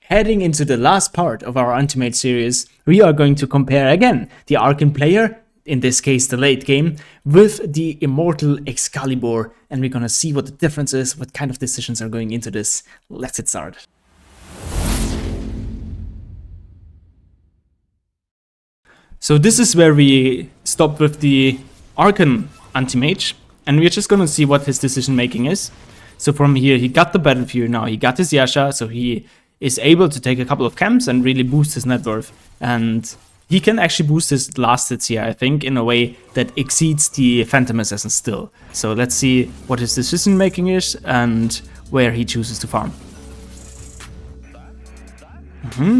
heading into the last part of our Ultimate series, we are going to compare again the Archon player, in this case the late game, with the immortal Excalibur, and we're gonna see what the difference is, what kind of decisions are going into this. Let's get started. So this is where we stop with the Archon anti-mage, and we're just gonna see what his decision making is. So from here, he got the Battlefield now, he got his Yasha, so he is able to take a couple of camps and really boost his net worth. And he can actually boost his last hits here, I think, in a way that exceeds the Phantom Assassin still. So let's see what his decision making is and where he chooses to farm.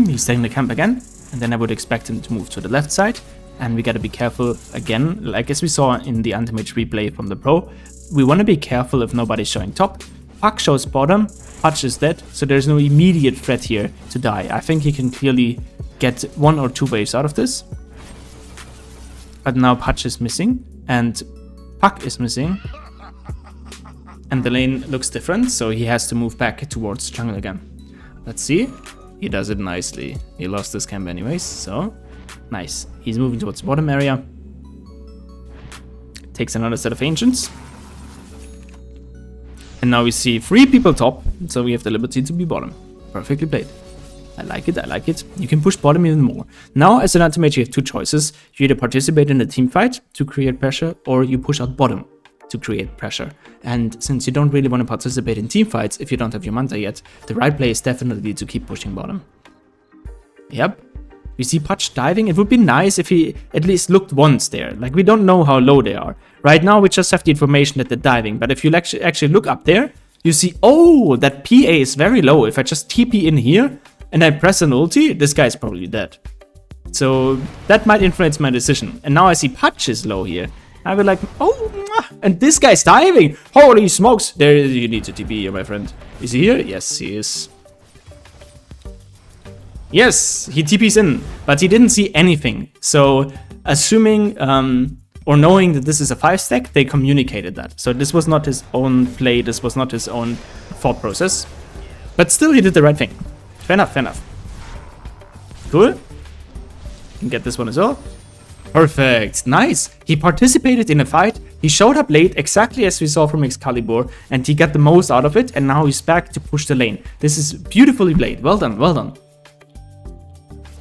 He's taking the camp again, and then I would expect him to move to the left side. And we gotta be careful again, like as we saw in the anti-mage replay from the pro. We wanna be careful if nobody's showing top. Puck shows bottom, Pudge is dead, so there's no immediate threat here to die. I think he can clearly get 1 or 2 waves out of this. But now Pudge is missing, and Puck is missing. And the lane looks different, so he has to move back towards jungle again. Let's see. He does it nicely. He lost this camp anyways, so nice. He's moving towards the bottom area. Takes another set of ancients. And now we see 3 people top, so we have the liberty to be bottom. Perfectly played. I like it, I like it. You can push bottom even more. Now, as an anti-mage, you have 2 choices. You either participate in a team fight to create pressure, or you push out bottom to create pressure. And since you don't really want to participate in team fights if you don't have your Manta yet, the right play is definitely to keep pushing bottom. Yep. We see Pudge diving. It would be nice if he at least looked once there. Like, we don't know how low they are. Right now, we just have the information that they're diving. But if you actually look up there, you see, oh, that PA is very low. If I just TP in here and I press an ulti, this guy's probably dead. So that might influence my decision. And now I see Pudge is low here. I will like, oh, and this guy's diving. Holy smokes. There, you need to TP here, my friend. Is he here? Yes, he is. Yes, he TP's in, but he didn't see anything. So assuming or knowing that this is a 5-stack, they communicated that. So this was not his own play, this was not his own thought process. But still, he did the right thing. Fair enough, fair enough. Cool. Can get this one as well. Perfect, nice. He participated in a fight, he showed up late, exactly as we saw from Excalibur, and he got the most out of it, and now he's back to push the lane. This is beautifully played, well done, well done.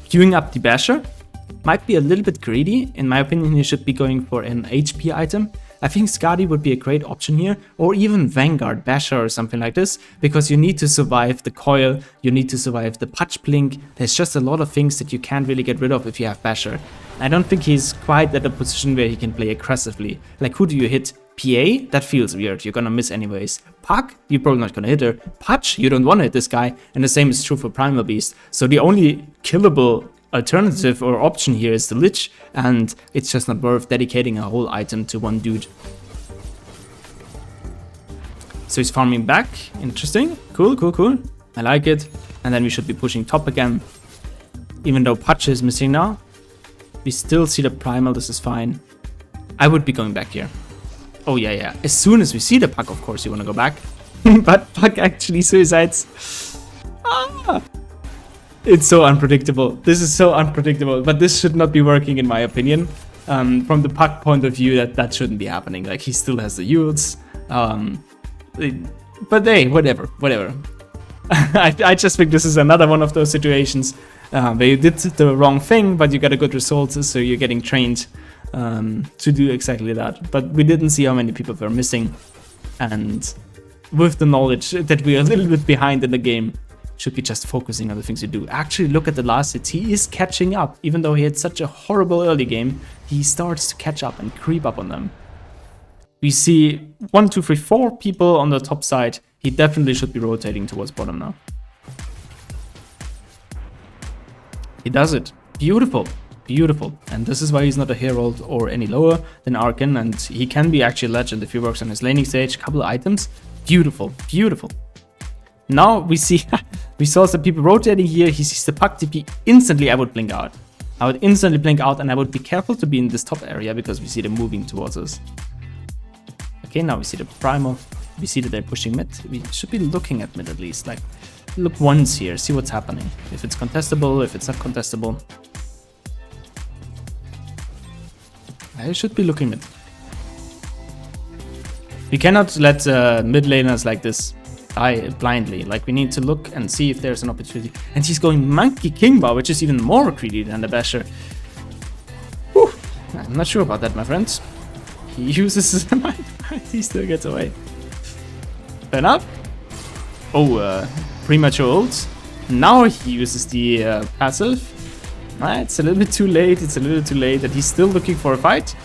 Queuing up the Basher might be a little bit greedy. In my opinion, he should be going for an HP item. I think Skadi would be a great option here, or even Vanguard Basher or something like this, because you need to survive the coil, you need to survive the Pudge blink. There's just a lot of things that you can't really get rid of if you have Basher. I don't think he's quite at a position where he can play aggressively. Like, who do you hit? PA? That feels weird, you're gonna miss anyways. Puck? You're probably not gonna hit her. Pudge? You don't wanna hit this guy, and the same is true for Primal Beast. So the only killable alternative or option here is the Lich, and it's just not worth dedicating a whole item to one dude. So he's farming back. Interesting. Cool, cool, cool. I like it. And then we should be pushing top again. Even though Pudge is missing now, we still see the Primal. This is fine. I would be going back here. Oh, yeah, yeah. As soon as we see the Puck, of course, you want to go back. But Puck actually suicides. Ah! It's so unpredictable. This is so unpredictable. But this should not be working, in my opinion. From the Puck point of view, that shouldn't be happening. Like, he still has the Yules. But hey, whatever. I just think this is another one of those situations where you did the wrong thing, but you got a good result, so you're getting trained to do exactly that. But we didn't see how many people were missing, and with the knowledge that we are a little bit behind in the game, should be just focusing on the things you do. Actually, look at the last hits. He is catching up. Even though he had such a horrible early game, he starts to catch up and creep up on them. We see 1, 2, 3, 4 people on the top side. He definitely should be rotating towards bottom now. He does it. Beautiful. Beautiful. And this is why he's not a Herald or any lower than Archon, and he can be actually legend if he works on his laning stage. Couple of items. Beautiful. Beautiful. Now we see, we saw some people rotating here. He sees the Puck TP. Instantly, I would blink out. I would instantly blink out, and I would be careful to be in this top area because we see them moving towards us. Okay, now we see the Primal. We see that they're pushing mid. We should be looking at mid at least. Like, look once here, see what's happening. If it's contestable, if it's not contestable. I should be looking at. We cannot let mid laners like this die blindly. Like, we need to look and see if there's an opportunity. And he's going Monkey King Bar, which is even more greedy than the Basher. Whew. I'm not sure about that, my friends. He uses his mind. He still gets away. Fair enough. Oh, premature ult. Now he uses the passive. It's a little bit too late. It's a little too late. And he's still looking for a fight.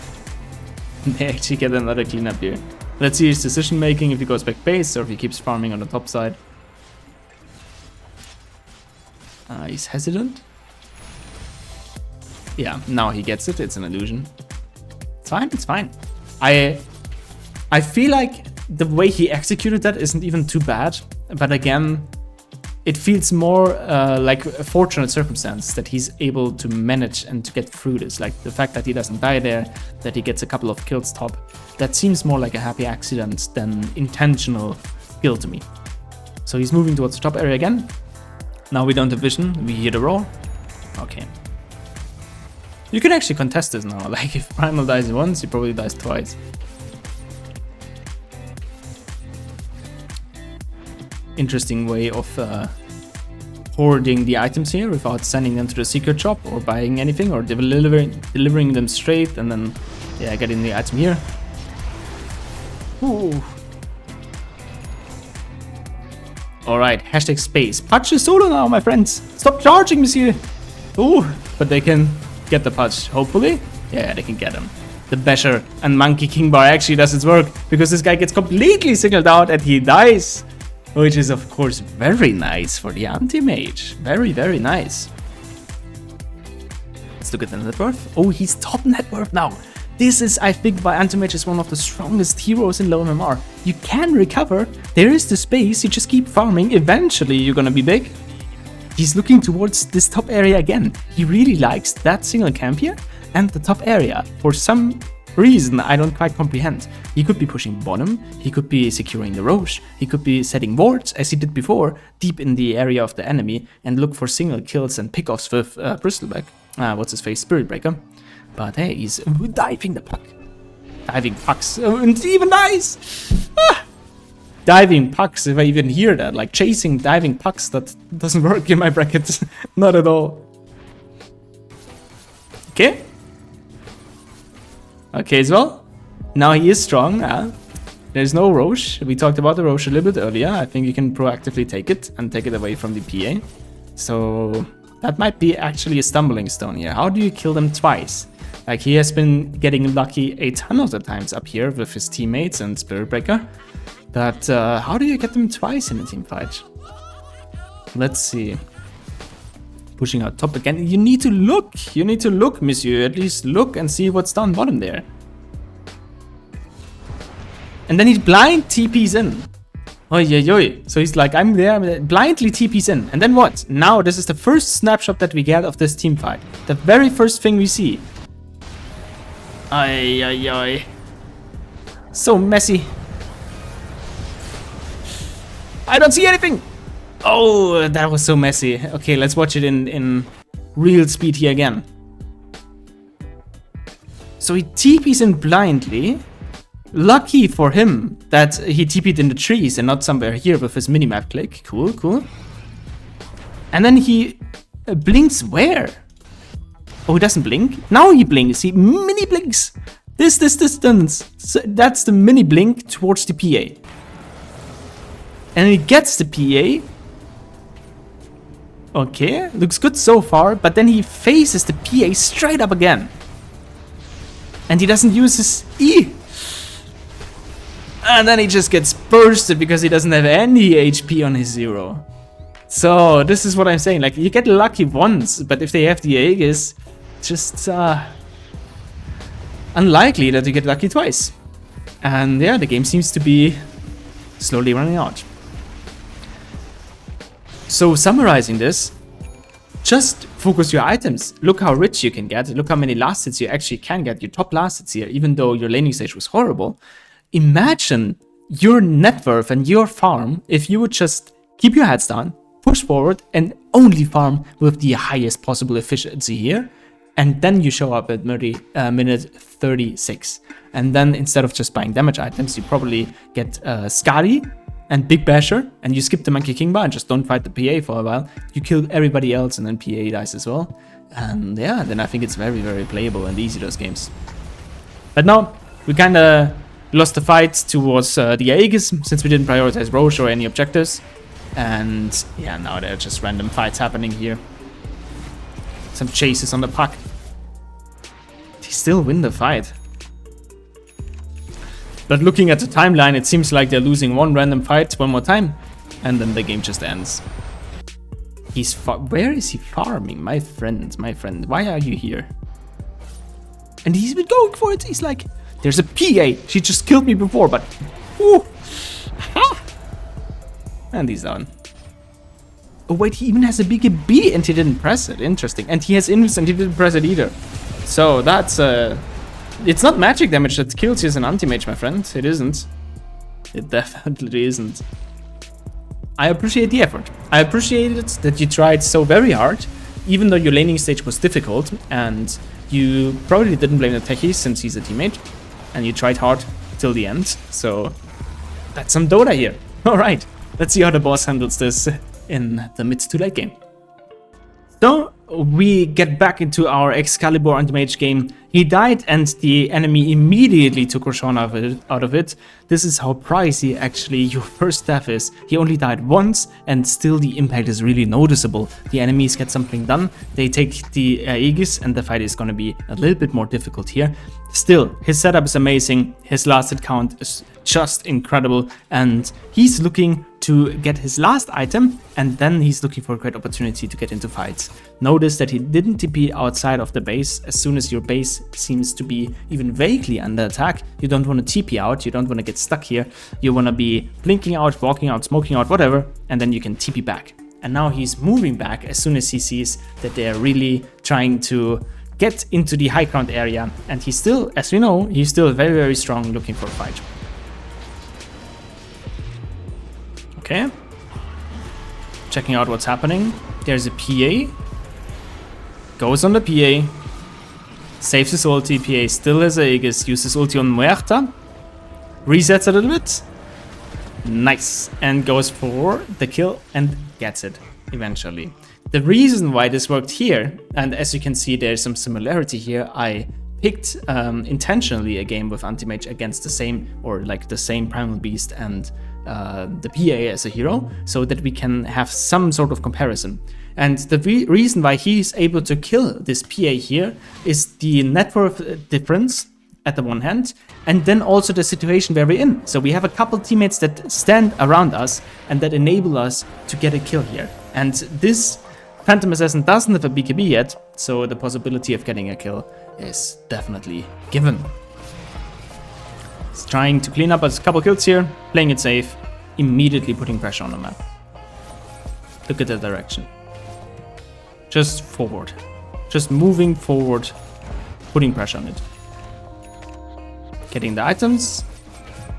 They actually get another cleanup here. Let's see his decision making, if he goes back base or if he keeps farming on the top side. He's hesitant. Yeah, now he gets it. It's an illusion. It's fine. It's fine. I feel like the way he executed that isn't even too bad. But again, it feels more like a fortunate circumstance that he's able to manage and to get through this. Like the fact that he doesn't die there, that he gets a couple of kills top. That seems more like a happy accident than intentional skill to me. So he's moving towards the top area again. Now we don't have vision, we hear the roar. Okay. You can actually contest this now. Like if Primal dies once, he probably dies twice. Interesting way of hoarding the items here without sending them to the secret shop or buying anything or delivering them straight and then getting the item here. Ooh. Alright, hashtag space. Patch is solo now, my friends. Stop charging, monsieur. Ooh, but they can get the patch, hopefully. Yeah, they can get him. The Basher and Monkey King Bar actually does its work because this guy gets completely singled out and he dies. Which is, of course, very nice for the anti-mage. Very, very nice. Let's look at the net worth. Oh, he's top net worth now. This is, I think, why anti-mage is one of the strongest heroes in low MMR. You can recover. There is the space. You just keep farming. Eventually, you're gonna be big. He's looking towards this top area again. He really likes that single camp here and the top area. For some reason I don't quite comprehend. He could be pushing bottom, he could be securing the Roche, he could be setting wards, as he did before, deep in the area of the enemy, and look for single kills and pickoffs with Bristleback. What's his face? Spirit Breaker. But hey, he's diving the puck. Diving pucks. And even dies! Diving pucks, if I even hear that. Like chasing diving pucks, that doesn't work in my brackets. Not at all. Okay. Okay as well. Now he is strong. There's no Roche. We talked about the Roche a little bit earlier. I think you can proactively take it and take it away from the PA. So that might be actually a stumbling stone here. How do you kill them twice? Like he has been getting lucky a ton of the times up here with his teammates and Spirit Breaker. But how do you get them twice in a team fight? Let's see. Pushing out top again. You need to look. You need to look, monsieur. At least look and see what's down bottom there. And then he blind TPs in. Oi, oi, oi. So he's like, I'm there. Blindly TPs in. And then what? Now this is the first snapshot that we get of this team fight. The very first thing we see. Oi, oi, oi. So messy. I don't see anything. Oh, that was so messy. Okay, let's watch it in real speed here again. So he TPs in blindly. Lucky for him that he TP'd in the trees and not somewhere here with his minimap click. Cool, cool. And then he blinks where? Oh, he doesn't blink? Now he blinks. He mini blinks. This distance. So that's the mini blink towards the PA. And he gets the PA. Okay, looks good so far, but then he faces the PA straight up again. And he doesn't use his E. And then he just gets bursted because he doesn't have any HP on his 0. So this is what I'm saying, like you get lucky once, but if they have the Aegis, just unlikely that you get lucky twice. And yeah, the game seems to be slowly running out. So summarizing this, just focus your items. Look how rich you can get. Look how many last hits you actually can get. Your top last hits here, even though your laning stage was horrible. Imagine your net worth and your farm if you would just keep your heads down, push forward and only farm with the highest possible efficiency here. And then you show up at minute 36. And then instead of just buying damage items, you probably get Skadi and Big Basher, and you skip the Monkey King bar and just don't fight the PA for a while. You kill everybody else and then PA dies as well. And yeah, then I think it's very, very playable and easy, those games. But now, we kind of lost the fight towards the Aegis, since we didn't prioritize Roche or any objectives. And yeah, now there are just random fights happening here. Some chases on the puck. They still win the fight. But looking at the timeline, it seems like they're losing one random fight one more time, and then the game just ends. Where is he farming? My friend, why are you here? And he's been going for it. He's like, there's a PA. She just killed me before, but... Ooh. And he's down. Oh wait, he even has a bigger B and he didn't press it. Interesting. And he has invis and he didn't press it either. So that's... It's not magic damage that kills you as an anti-mage, my friend. It isn't. It definitely isn't. I appreciate the effort. I appreciate it that you tried so very hard, even though your laning stage was difficult, and you probably didn't blame the techie since he's a teammate, and you tried hard till the end. So that's some Dota here. Alright, let's see how the boss handles this in the mid-to-late game. So we get back into our Excalibur anti-mage game. He died and the enemy immediately took Roshan out of it. This is how pricey actually your first staff is. He only died once and still the impact is really noticeable. The enemies get something done, they take the Aegis and the fight is going to be a little bit more difficult here. Still, his setup is amazing, his last hit count is just incredible, and he's looking to get his last item, and then he's looking for a great opportunity to get into fights. Notice that he didn't TP outside of the base. As soon as your base seems to be even vaguely under attack, you don't want to TP out, you don't want to get stuck here, you want to be blinking out, walking out, smoking out, whatever, and then you can TP back. And now he's moving back as soon as he sees that they're really trying to get into the high ground area, and he's still, as we know, he's still very, very strong looking for a fight. Okay. Checking out what's happening. There's a PA. Goes on the PA. Saves his ulti. PA still has Aegis. Uses ulti on Muerta. Resets a little bit. Nice. And goes for the kill and gets it eventually. The reason why this worked here, and as you can see there's some similarity here, I picked intentionally a game with Anti-Mage against the same, or like the same Primal Beast and the PA as a hero, so that we can have some sort of comparison. And the reason why he's able to kill this PA here is the net worth difference at the one hand, and then also the situation where we're in. So we have a couple teammates that stand around us and that enable us to get a kill here. And this Phantom Assassin doesn't have a BKB yet, so the possibility of getting a kill is definitely given. He's trying to clean up a couple kills here, playing it safe, immediately putting pressure on the map. Look at the direction. Just forward. Just moving forward, putting pressure on it. Getting the items.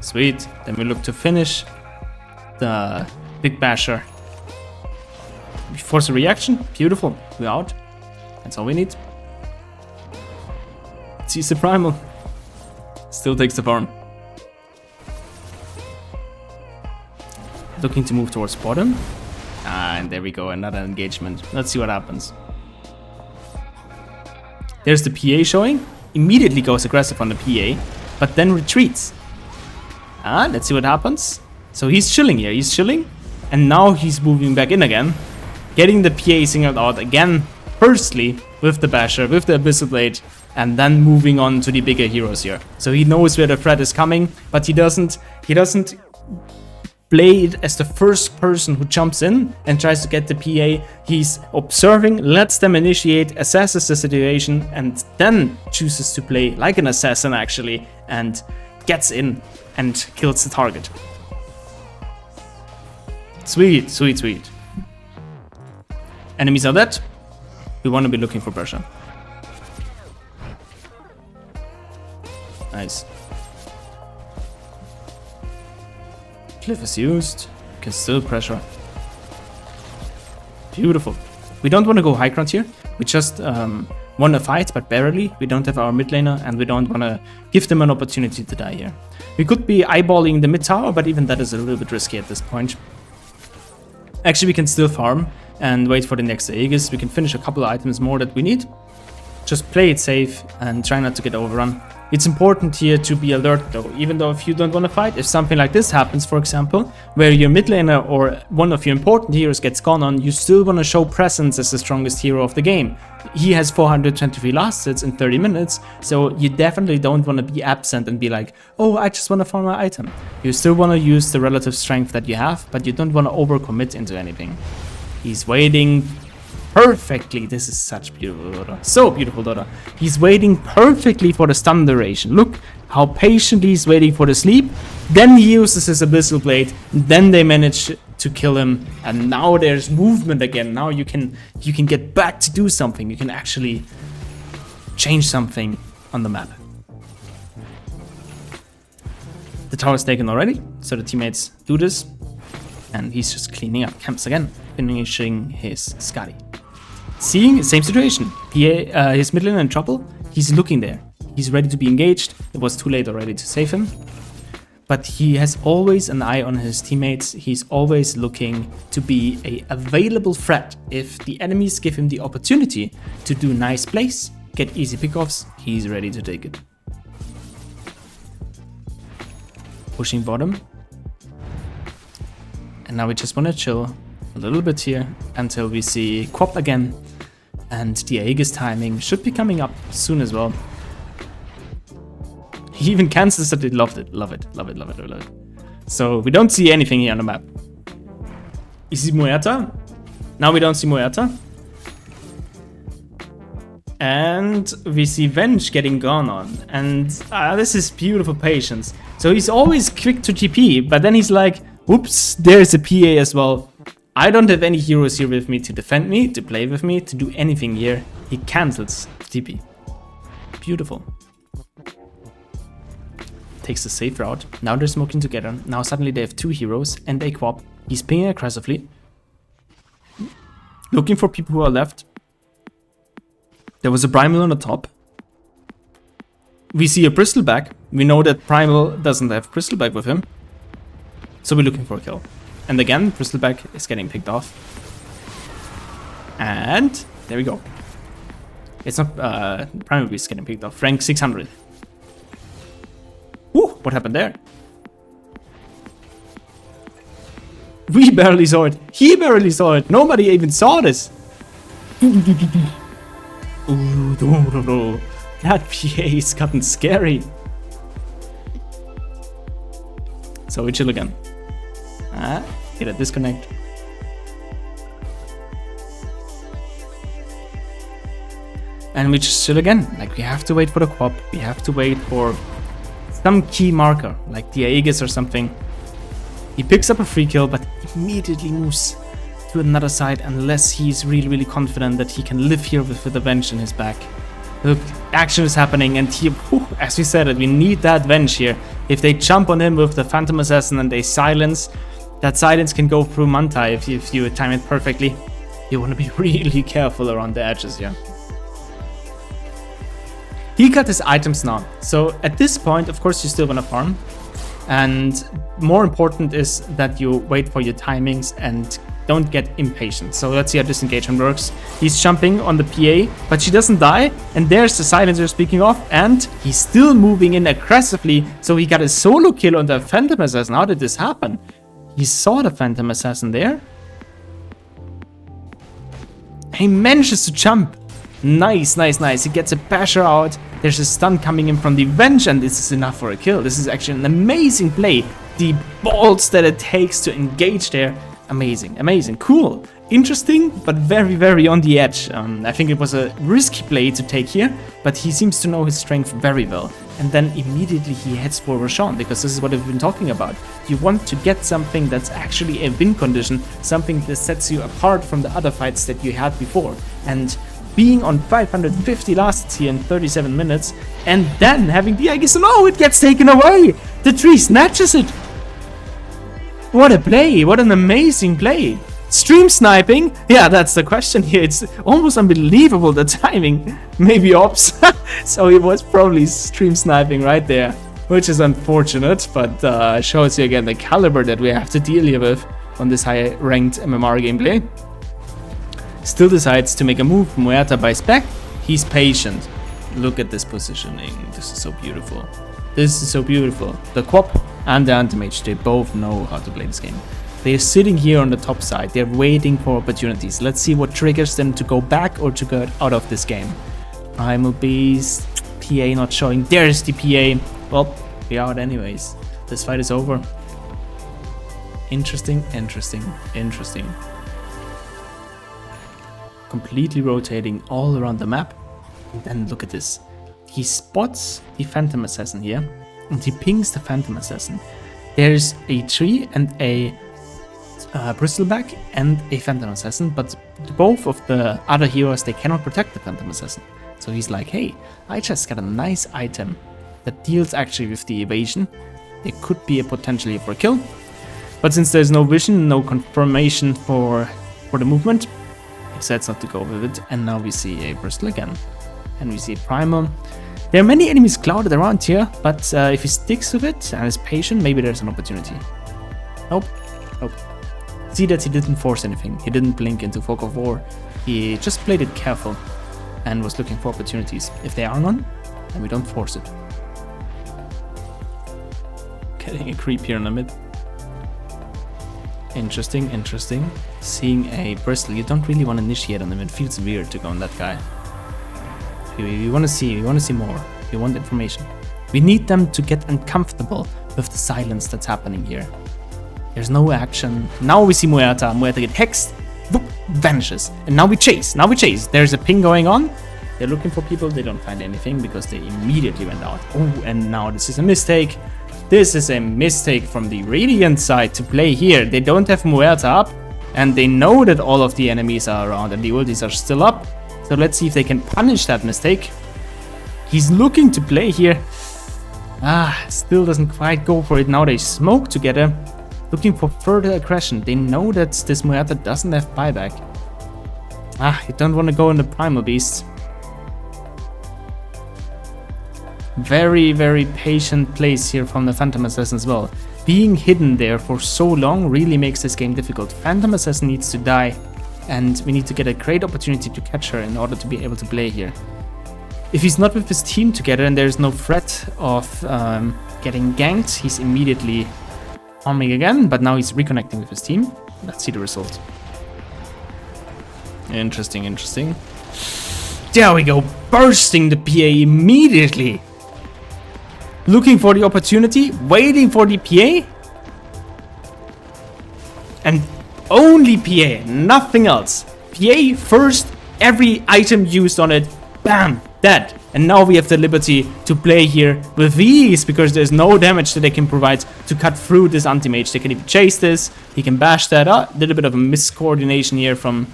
Sweet. Then we look to finish the Big Basher. We force a reaction. Beautiful. We're out. That's all we need. Sees the primal. Still takes the farm. Looking to move towards bottom. And there we go, another engagement. Let's see what happens. There's the PA showing. Immediately goes aggressive on the PA, but then retreats. Let's see what happens. So he's chilling here, he's chilling. And now he's moving back in again. Getting the PA singled out again. Firstly, with the Basher, with the Abyssal Blade. And then moving on to the bigger heroes here. So he knows where the threat is coming, but he doesn't play it as the first person who jumps in and tries to get the PA. He's observing, lets them initiate, assesses the situation, and then chooses to play like an assassin actually, and gets in and kills the target. Sweet, sweet, sweet. Enemies are dead. We want to be looking for pressure. Nice. Cliff is used. Can still pressure. Beautiful. We don't want to go high ground here. We just want to fight, but barely. We don't have our mid laner, and we don't want to give them an opportunity to die here. We could be eyeballing the mid tower, but even that is a little bit risky at this point. Actually, we can still farm and wait for the next Aegis. We can finish a couple of items more that we need. Just play it safe and try not to get overrun. It's important here to be alert though, even though if you don't want to fight, if something like this happens, for example, where your mid laner or one of your important heroes gets gone on, you still want to show presence as the strongest hero of the game. He has 423 last hits in 30 minutes, so you definitely don't want to be absent and be like, oh, I just want to farm my item. You still want to use the relative strength that you have, but you don't want to overcommit into anything. He's waiting perfectly. This is such beautiful Dota. So beautiful Dota. He's waiting perfectly for the stun duration. Look how patiently he's waiting for the sleep. Then he uses his Abyssal Blade. Then they manage to kill him. And now there's movement again. Now you can get back to do something. You can actually change something on the map. The tower's taken already, so the teammates do this. And he's just cleaning up camps again, finishing his Skadi. Seeing, same situation. His mid laner in trouble, he's looking there. He's ready to be engaged. It was too late already to save him. But he has always an eye on his teammates. He's always looking to be an available threat. If the enemies give him the opportunity to do nice plays, get easy pickoffs, he's ready to take it. Pushing bottom. And now we just want to chill a little bit here until we see Quap again. And the Aegis timing should be coming up soon as well. He even cancels that. He loved it. Love it. Love it. Love it. Love it. So we don't see anything here on the map. Is he Muerta? Now we don't see Muerta. And we see Venge getting gone on. And this is beautiful patience. So he's always quick to TP, but then he's like, whoops, there's a PA as well. I don't have any heroes here with me to defend me, to play with me, to do anything here. He cancels TP. Beautiful. Takes the safe route. Now they're smoking together. Now suddenly they have two heroes and a Quap. He's pinging aggressively. Looking for people who are left. There was a Primal on the top. We see a Bristleback. We know that Primal doesn't have Bristleback with him. So we're looking for a kill. And again, Bristleback is getting picked off. And there we go. It's not Primal Beast getting picked off. Rank 600. Whew, what happened there? We barely saw it. He barely saw it. Nobody even saw this. Ooh, no. That PA's gotten scary. So we chill again. Get a disconnect. And we just chill again. Like, we have to wait for the Quap. We have to wait for some key marker, like the Aegis or something. He picks up a free kill, but immediately moves to another side unless he's really, really confident that he can live here with the Venge in his back. Look, action is happening, and he, as we said, we need that Venge here. If they jump on him with the Phantom Assassin and they silence, that silence can go through Manta if you time it perfectly. You want to be really careful around the edges here. He got his items now, so at this point, of course, you still want to farm. And more important is that you wait for your timings and don't get impatient. So let's see how this engagement works. He's jumping on the PA, but she doesn't die. And there's the silencer speaking off, and he's still moving in aggressively. So he got a solo kill on the Phantom Assassin. How did this happen? He saw the Phantom Assassin there. He manages to jump. Nice. He gets a basher out. There's a stun coming in from the Venge, and this is enough for a kill. This is actually an amazing play. The balls that it takes to engage there. Amazing, cool, interesting, but very, very on the edge. I think it was a risky play to take here, but he seems to know his strength very well. And then immediately he heads for Roshan, because this is what we've been talking about. You want to get something that's actually a win condition, something that sets you apart from the other fights that you had before. And being on 550 lasts here in 37 minutes, and then having the Aegis, no, it gets taken away! The tree snatches it! What a play! What an amazing play! Stream sniping? Yeah, that's the question here. It's almost unbelievable, the timing. Maybe ops. So he was probably stream sniping right there, which is unfortunate, but shows you again the caliber that we have to deal here with on this high-ranked MMR gameplay. Still decides to make a move. Muerta buys back. He's patient. Look at this positioning. This is so beautiful. This is so beautiful. The Quap and the Anti-Mage, they both know how to play this game. They're sitting here on the top side. They're waiting for opportunities. Let's see what triggers them to go back or to get out of this game. Primal Beast. PA not showing. There's the PA. Well, we're out anyways. This fight is over. Interesting, interesting, interesting. Completely rotating all around the map. And then look at this. He spots the Phantom Assassin here. And he pings the Phantom Assassin. There's a tree and a Bristleback and a Phantom Assassin, but both of the other heroes, they cannot protect the Phantom Assassin. So he's like, hey, I just got a nice item that deals actually with the evasion. There could be a potentially for a kill. But since there's no vision, no confirmation for the movement, he decides not to go with it. And now we see a Bristle again. And we see Primal. There are many enemies clouded around here, but if he sticks with it and is patient, maybe there's an opportunity. Nope. Nope. See that he didn't force anything. He didn't blink into Fog of War. He just played it careful and was looking for opportunities. If there are none, then we don't force it. Getting a creep here in the mid. Interesting, interesting. Seeing a Bristle. You don't really want to initiate on him. It feels weird to go on that guy. We want to see more. We want information. We need them to get uncomfortable with the silence that's happening here. There's no action. Now we see Muerta. Muerta get hexed. Boop, vanishes. And now we chase. There's a ping going on. They're looking for people. They don't find anything because they immediately went out. Oh, and now this is a mistake. This is a mistake from the Radiant side to play here. They don't have Muerta up. And they know that all of the enemies are around and the ultis are still up. So let's see if they can punish that mistake. He's looking to play here. Still doesn't quite go for it. Now they smoke together. Looking for further aggression. They know that this Muerta doesn't have buyback. You don't want to go in the Primal Beast. Very, very patient plays here from the Phantom Assassin as well. Being hidden there for so long really makes this game difficult. Phantom Assassin needs to die, and we need to get a great opportunity to catch her in order to be able to play here. If he's not with his team together and there's no threat of getting ganked, he's immediately farming again, but now he's reconnecting with his team. Let's see the result. Interesting, interesting. There we go, bursting the PA immediately. Looking for the opportunity, waiting for the PA. And only PA, nothing else. PA first, every item used on it, bam, dead. And now we have the liberty to play here with ease because there's no damage that they can provide to cut through this anti-mage. They can even chase this. He can bash that up. A little bit of a miscoordination here from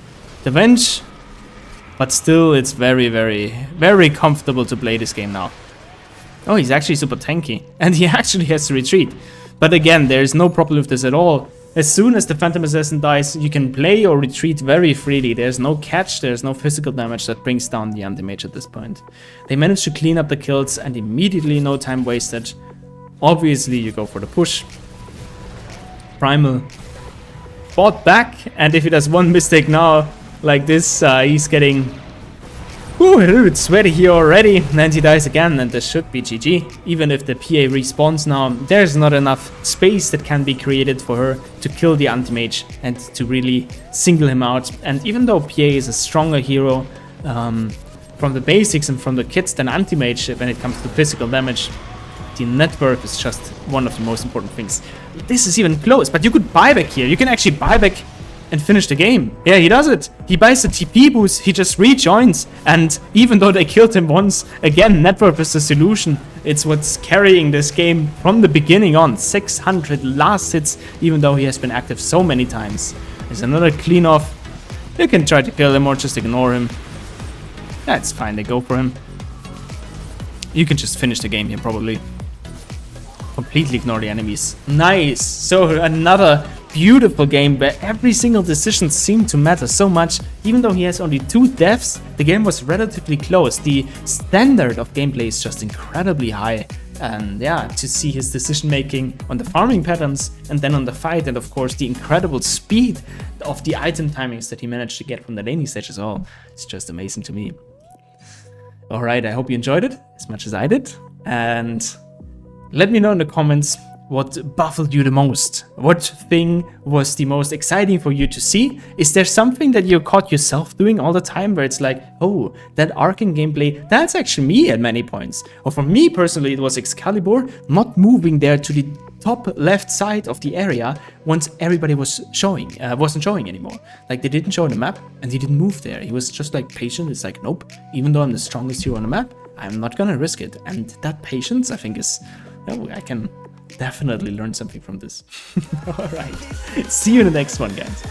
the bench. But still, it's very, very, very comfortable to play this game now. Oh, he's actually super tanky. And he actually has to retreat. But again, there's no problem with this at all. As soon as the Phantom Assassin dies, you can play or retreat very freely. There's no catch, there's no physical damage that brings down the anti-mage at this point. They managed to clean up the kills and immediately no time wasted. Obviously, you go for the push. Primal bought back, and if he does one mistake now, like this, he's getting a little bit sweaty here already, and he dies again, and this should be GG. Even if the PA respawns now, there's not enough space that can be created for her to kill the anti-mage and to really single him out. And even though PA is a stronger hero from the basics and from the kits than anti-mage when it comes to physical damage, the network is just one of the most important things. This is even close, but you could buyback here. You can actually buyback and finish the game. Yeah, he does it. He buys the TP boost, he just rejoins, and even though they killed him once, again, network is the solution. It's what's carrying this game from the beginning on. 600 last hits, even though he has been active so many times. There's another clean off. You can try to kill him or just ignore him. That's fine, they go for him. You can just finish the game here, probably. Completely ignore the enemies. Nice. So another beautiful game where every single decision seemed to matter so much. Even though he has only 2 deaths, the game was relatively close. The standard of gameplay is just incredibly high. And yeah, to see his decision making on the farming patterns and then on the fight, and of course the incredible speed of the item timings that he managed to get from the laning stage as well, it's just amazing to me. Alright, I hope you enjoyed it as much as I did, and let me know in the comments what baffled you the most. What thing was the most exciting for you to see? Is there something that you caught yourself doing all the time where it's like, oh, that Archon gameplay, that's actually me at many points. Or for me personally, it was Excalibur not moving there to the top left side of the area once everybody was wasn't showing anymore. Like they didn't show the map and he didn't move there. He was just like patient. It's like, nope, even though I'm the strongest hero on the map, I'm not gonna risk it. And that patience, I think, is, oh, I can definitely learn something from this. All right, see you in the next one, guys.